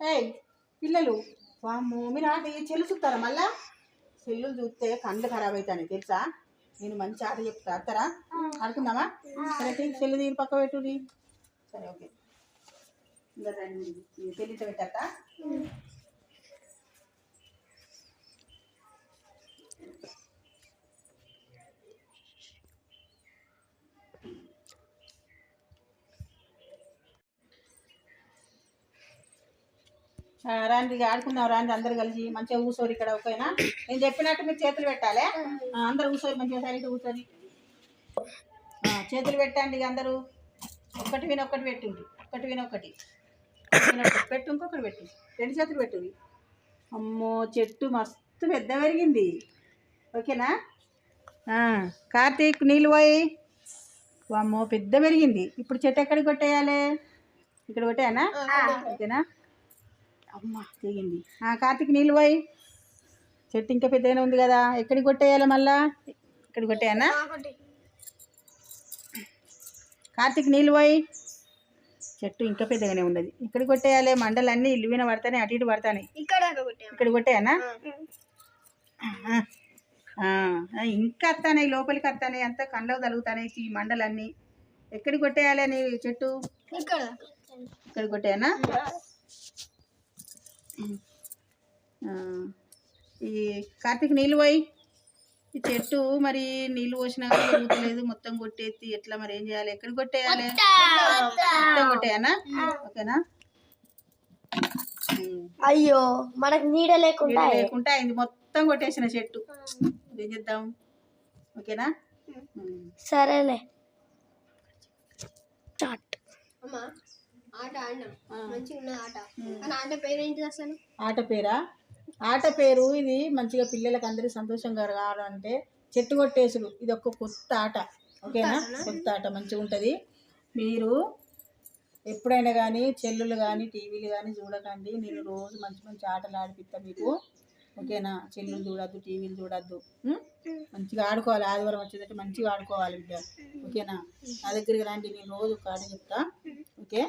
ఏయ్ పిల్లలు వామ్మో మీరు ఆట చెల్లు చూస్తారా మళ్ళా చెల్లులు చూస్తే కళ్ళు ఖరాబ్ అవుతాయి తెలుసా నేను మంచి ఆట చెప్తా ఆడతారా ఆడుకుందామా సరే చెల్లు తీరు పక్క పెట్టుది సరే ఓకే ఇంకా చెల్లిట పెట్టాక రాండి ఆడుకుందాం రాండి అందరు కలిసి మంచిగా కూర్చోరు ఇక్కడ ఓకేనా నేను చెప్పినట్టు మీరు చేతులు పెట్టాలి అందరు కూర్చోరు మంచిగా సైడ్ కూర్చొని చేతులు పెట్టండి అందరూ ఒకటి విన ఒకటి పెట్టుండి ఒకటి విన ఒకటి పెట్టు ఇంకొకటి పెట్టు రెండు చేతులు పెట్టు అమ్మో చెట్టు మస్తు పెద్ద పెరిగింది ఓకేనా కార్తీక్ నీళ్ళు పోయి అమ్మో పెద్ద పెరిగింది ఇప్పుడు చెట్టు ఎక్కడికి కొట్టేయాలి ఇక్కడ కొట్టేయనా ఓకేనా అమ్మ తెగింది కార్తీక్ నీళ్ళు పోయి చెట్టు ఇంకా పెద్దగానే ఉంది కదా ఎక్కడికి కొట్టేయాలి మళ్ళా ఇక్కడికి కొట్టేయనా కార్తీక్ నీళ్ళు పోయి చెట్టు ఇంకా పెద్దగానే ఉన్నది ఇక్కడికి కొట్టేయాలి మండలన్నీ ఇల్లు విన పడతాయి అటు ఇటు పడతాయి ఇక్కడ కొట్టేయనా ఇంకా వస్తాయి లోపలికి వస్తాయి అంతా కండ్లకు తలుగుతాయి ఈ మండలన్నీ ఎక్కడికి కొట్టేయాలి అని చెట్టు ఇక్కడ కొట్టేయనా ఈ కార్తీక్ నీళ్ళు పోయి ఈ చెట్టు మరి నీళ్ళు పోసినా కానీ పెరుగుతలేదు మొత్తం కొట్టేసి ఎట్లా మరి ఏం చేయాలి ఎక్కడికి కొట్టేయాలి మొత్తం కొట్టేయనా ఓకేనా అయ్యో మనకు నీడ లేకుండా అయింది మొత్తం కొట్టేసిన చెట్టు ఏం చేద్దాం ఓకేనా సరేలే ఆట పేరు ఇది మంచిగా పిల్లలకి అందరికి సంతోషంగా కావాలంటే చెట్టు కొట్టేసుడు ఇది ఒక కొత్త ఆట ఓకేనా కొత్త ఆట మంచిగా ఉంటుంది మీరు ఎప్పుడైనా కానీ చెల్లులు కానీ టీవీలు కానీ చూడకండి నేను రోజు మంచి మంచి ఆటలు ఆడిపిస్తా మీకు ఓకేనా చెల్లులు చూడద్దు టీవీలు చూడద్దు మంచిగా ఆడుకోవాలి ఆదివారం వచ్చేటట్టు మంచిగా ఆడుకోవాలి బిడ్డ ఓకేనా నా దగ్గరికి రండి నేను రోజు ఒక ఆట చెప్తా ఓకే